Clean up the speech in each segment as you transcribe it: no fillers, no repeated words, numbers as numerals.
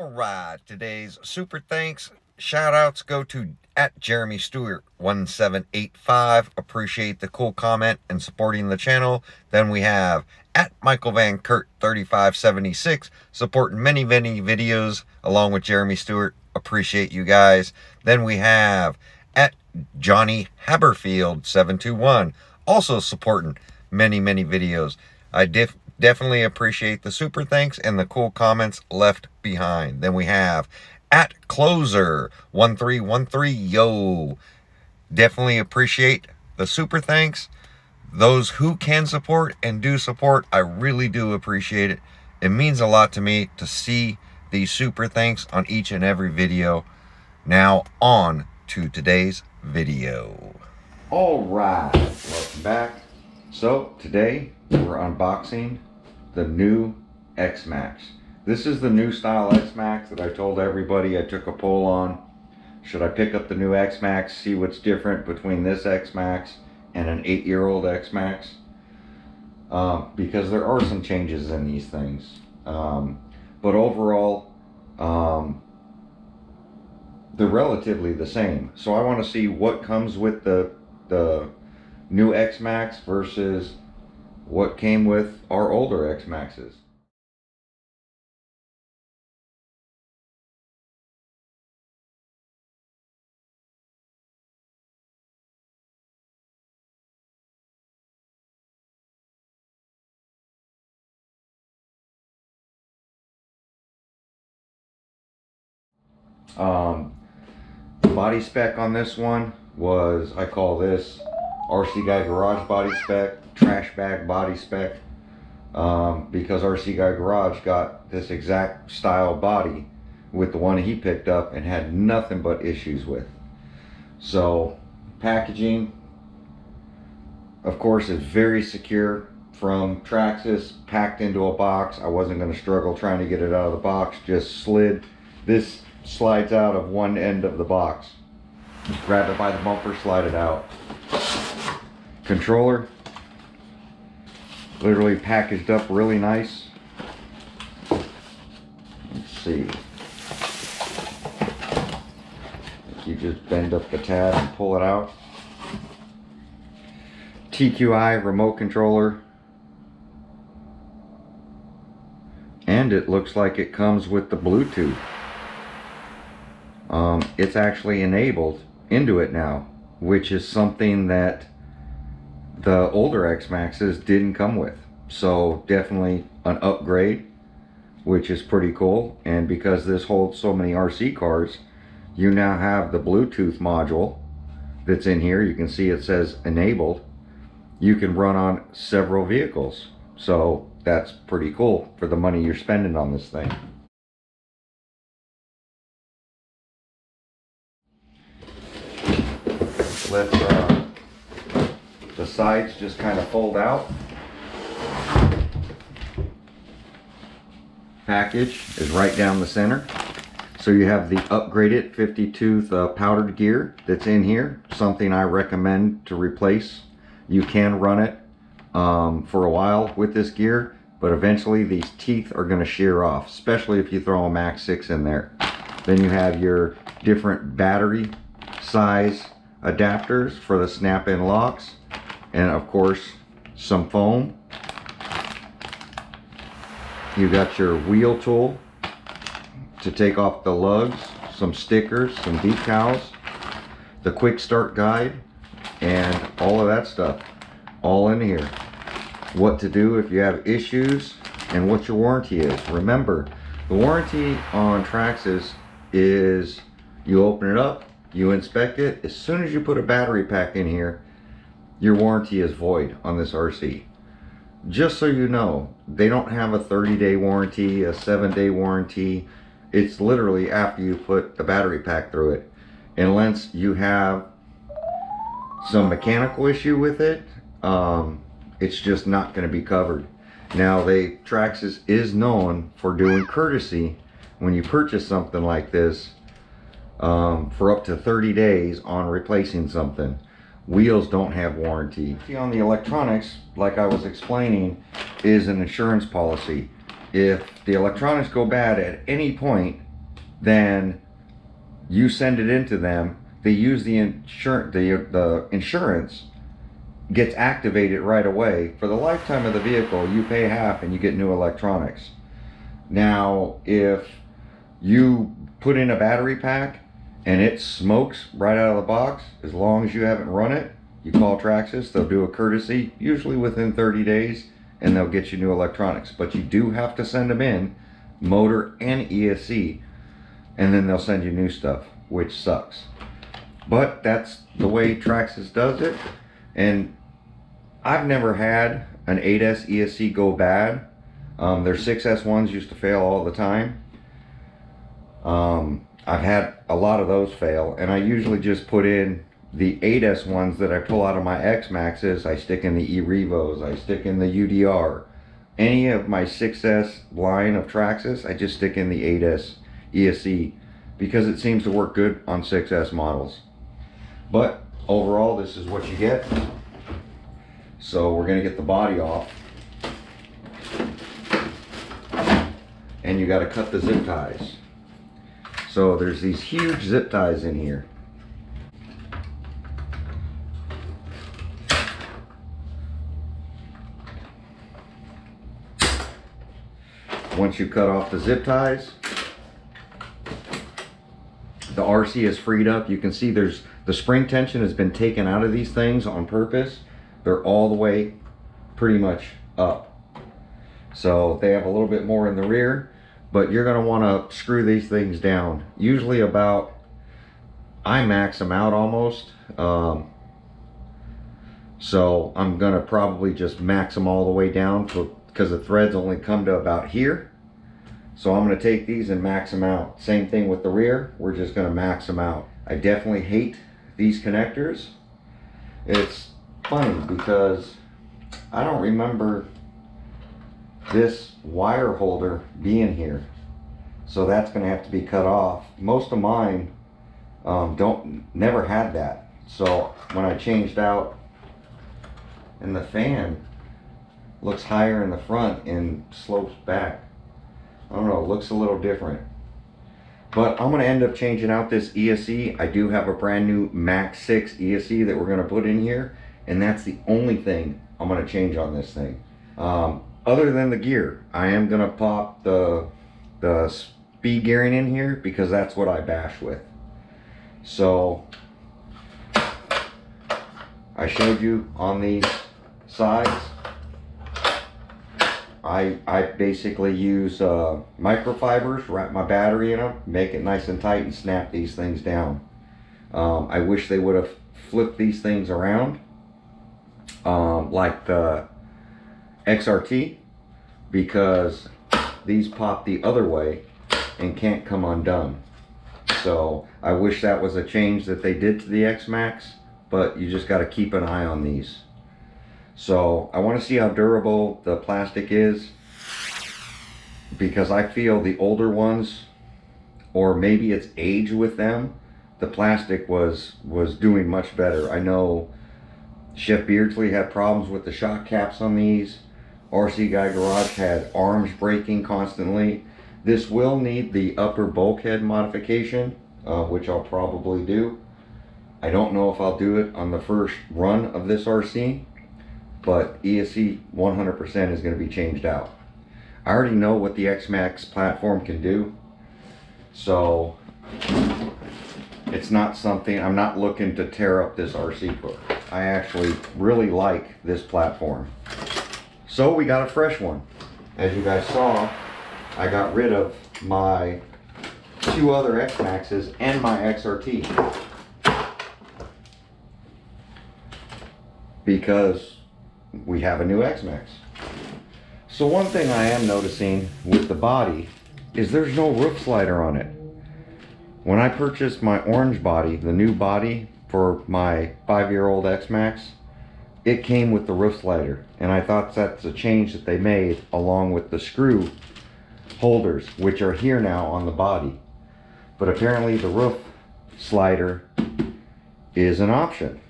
Alright, today's super thanks, shout outs go to at Jeremy Stewart 1785. Appreciate the cool comment and supporting the channel. Then we have at Michael Van Kurt 3576, supporting many videos along with Jeremy Stewart. Appreciate you guys. Then we have at Johnny Haberfield 721, also supporting many videos. I definitely appreciate the super thanks and the cool comments left behind. Then we have at Closer 1313, yo. Definitely appreciate the super thanks. Those who can support and do support, I really do appreciate it. It means a lot to me to see these super thanks on each and every video. Now on to today's video. All right, welcome back. So today we're unboxing the new Xmaxx. This is the new style Xmaxx that I told everybody. I took a poll on, should I pick up the new Xmaxx, see what's different between this Xmaxx and an 8-year-old Xmaxx, because there are some changes in these things, but overall they're relatively the same. So I want to see what comes with the new Xmaxx versus what came with our older Xmaxxes. Body spec on this one was, I call this RC Guy Garage body spec, trash bag body spec, because RC Guy Garage got this exact style body with the one he picked up and had nothing but issues with. So packaging, of course, is very secure from Traxxas, packed into a box. I wasn't going to struggle trying to get it out of the box, just slid. This slides out of one end of the box. Just grab it by the bumper, slide it out. Controller, literally packaged up really nice. Let's see. You just bend up the tab and pull it out. TQI remote controller. And it looks like it comes with the Bluetooth. It's actually enabled into it now, which is something that the older Xmaxxes didn't come with. So definitely an upgrade, which is pretty cool. And because this holds so many RC cars, you now have the Bluetooth module that's in here. You can see it says enabled. You can run on several vehicles. So that's pretty cool for the money you're spending on this thing. The sides just kind of fold out. Package is right down the center. So you have the upgraded 50-tooth powdered gear that's in here, something I recommend to replace. You can run it for a while with this gear, but eventually these teeth are going to shear off, especially if you throw a Max 6 in there. Then you have your different battery size adapters for the snap-in locks, and of course some foam. You got your wheel tool to take off the lugs, some stickers, some decals, the quick start guide, and all of that stuff all in here. What to do if you have issues and what your warranty is. Remember, the warranty on Traxxas is you open it up, you inspect it. As soon as you put a battery pack in here, your warranty is void on this RC. Just so you know, they don't have a 30-day warranty, a 7-day warranty. It's literally after you put the battery pack through it. Unless you have some mechanical issue with it, it's just not going to be covered. Now, Traxxas is known for doing courtesy when you purchase something like this, for up to 30 days on replacing something. Wheels don't have warranty. On the electronics, like I was explaining, is an insurance policy. If the electronics go bad at any point, then you send it into them. They use the insurance gets activated right away. For the lifetime of the vehicle, you pay half and you get new electronics. Now, if you put in a battery pack and it smokes right out of the box, as long as you haven't run it, you call Traxxas, they'll do a courtesy, usually within 30 days, and they'll get you new electronics. But you do have to send them in, motor and ESC, and then they'll send you new stuff, which sucks. But that's the way Traxxas does it. And I've never had an 8S ESC go bad. Their 6S ones used to fail all the time. I've had a lot of those fail, and I usually just put in the 8S ones that I pull out of my Xmaxxes. I stick in the E-Revos, I stick in the UDR. Any of my 6S line of Traxxas, I just stick in the 8S ESC because it seems to work good on 6S models. But overall, this is what you get. So we're gonna get the body off. And you gotta cut the zip ties. So there's these huge zip ties in here. Once you cut off the zip ties, the RC is freed up. You can see there's the spring tension has been taken out of these things on purpose. They're all the way pretty much up. So they have a little bit more in the rear, but you're gonna wanna screw these things down. Usually about, I max them out almost. So I'm gonna probably just max them all the way down because the threads only come to about here. So I'm gonna take these and max them out. Same thing with the rear, we're just gonna max them out. I definitely hate these connectors. It's funny because I don't remember this wire holder being here, so that's going to have to be cut off. Most of mine never had that, so when I changed out, and the fan looks higher in the front and slopes back. I don't know, it looks a little different. But I'm going to end up changing out this ESC. I do have a brand new Max 6 ESC that we're going to put in here, and that's the only thing I'm going to change on this thing. Other than the gear, I am going to pop the speed gearing in here because that's what I bash with. So I showed you on these sides, I basically use microfibers, wrap my battery in them, make it nice and tight, and snap these things down. I wish they would have flipped these things around like the XRT, because these pop the other way and can't come undone. So I wish that was a change that they did to the Xmaxx, but you just got to keep an eye on these. So I want to see how durable the plastic is, because I feel the older ones, or maybe it's age with them, the plastic was doing much better. I know Chef Beardsley had problems with the shock caps on these. RC Guy Garage had arms breaking constantly. This will need the upper bulkhead modification, which I'll probably do. I don't know if I'll do it on the first run of this RC, but ESC 100% is going to be changed out. I already know what the Xmaxx platform can do, so it's not something, I'm not looking to tear up this RC book. I actually really like this platform. So we got a fresh one. As you guys saw, I got rid of my 2 other Xmaxxes and my XRT because we have a new Xmaxx. So one thing I am noticing with the body is there's no roof slider on it. When I purchased my orange body, the new body for my 5-year-old Xmaxx, it came with the roof slider, and I thought that's a change that they made along with the screw holders, which are here now on the body. But apparently the roof slider is an option,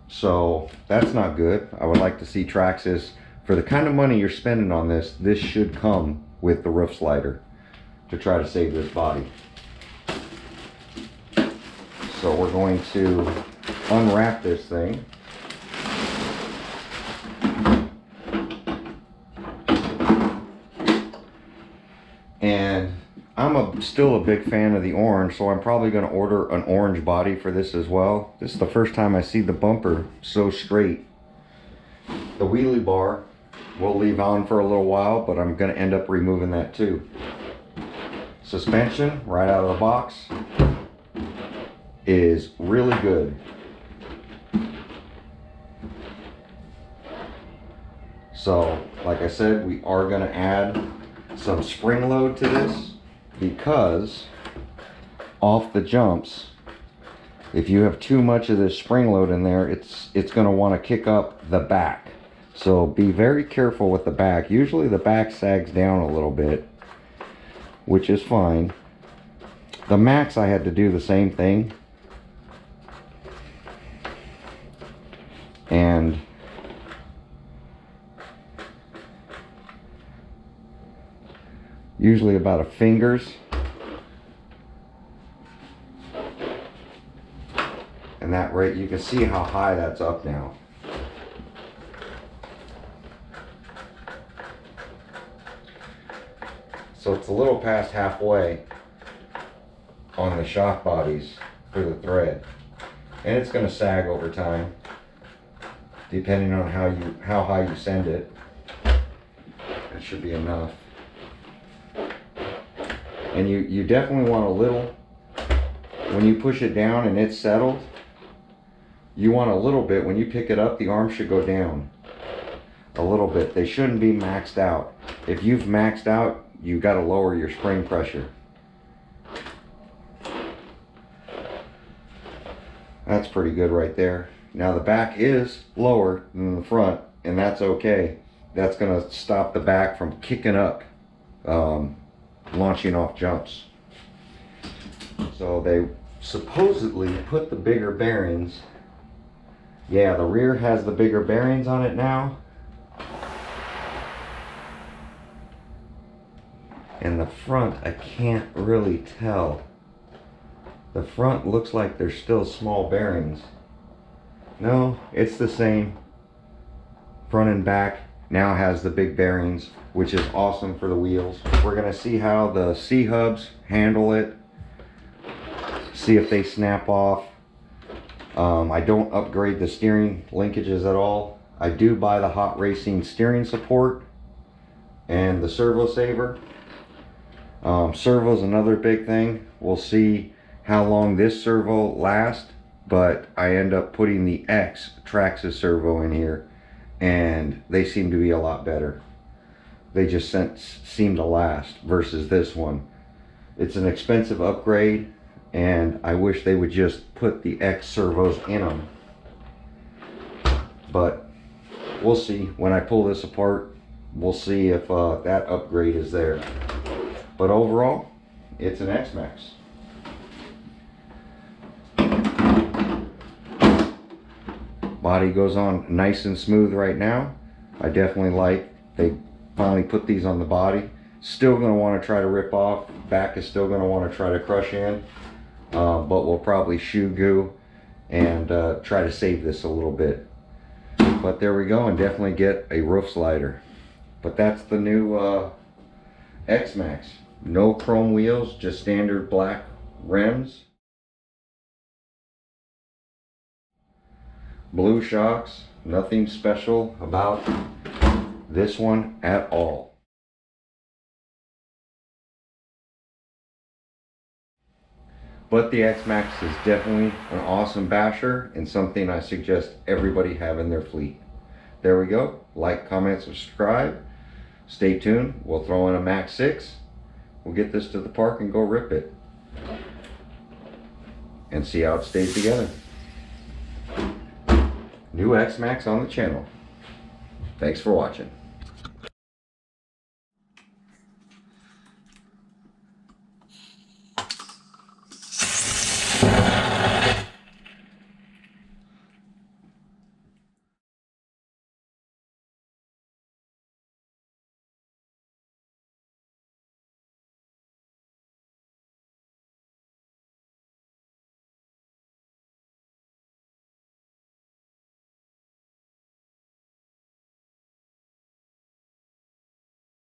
so that's not good. I would like to see Traxxas, for the kind of money you're spending on this, this should come with the roof slider to try to save this body. So we're going to unwrap this thing. And I'm still a big fan of the orange, so I'm probably going to order an orange body for this as well. This is the first time I see the bumper so straight. The wheelie bar we'll leave on for a little while, but I'm going to end up removing that too. Suspension right out of the box is really good. So like I said, we are going to add some spring load to this, because off the jumps, if you have too much of this spring load in there, it's going to want to kick up the back. So be very careful with the back. Usually the back sags down a little bit, which is fine. The Max, I had to do the same thing. And usually about a finger's. And that right, you can see how high that's up now. So it's a little past halfway on the shock bodies for the thread. And it's going to sag over time, depending on how high you send it. That should be enough. And you definitely want a little, when you push it down and it's settled, you want a little bit. When you pick it up, the arm should go down a little bit. They shouldn't be maxed out. If you've maxed out, you got to lower your spring pressure. That's pretty good right there. Now the back is lower than the front, and that's okay. That's going to stop the back from kicking up, launching off jumps. So they supposedly put the bigger bearings. Yeah, the rear has the bigger bearings on it now. And the front, I can't really tell. The front looks like there's still small bearings. No, it's the same. Front and back now has the big bearings, which is awesome for the wheels. We're gonna see how the C-hubs handle it. See if they snap off. I don't upgrade the steering linkages at all. I do buy the Hot Racing steering support and the servo saver. Servo's another big thing. We'll see how long this servo lasts, but I end up putting the X Traxxas servo in here, and they seem to be a lot better. They just seem to last versus this one. It's an expensive upgrade, and I wish they would just put the X servos in them. But we'll see. When I pull this apart, we'll see if that upgrade is there. But overall, it's an Xmaxx. Body goes on nice and smooth right now. I definitely like they finally put these on the body. Still going to want to try to rip off. Back is still going to want to try to crush in. But we'll probably shoe goo and try to save this a little bit. But there we go, and definitely get a roof slider. But that's the new Xmaxx. No chrome wheels, just standard black rims. Blue shocks, nothing special about this one at all. But the Xmaxx is definitely an awesome basher and something I suggest everybody have in their fleet. There we go. Like, comment, subscribe. Stay tuned. We'll throw in a Max 6. We'll get this to the park and go rip it. And see how it stays together. New Xmaxx on the channel. Thanks for watching.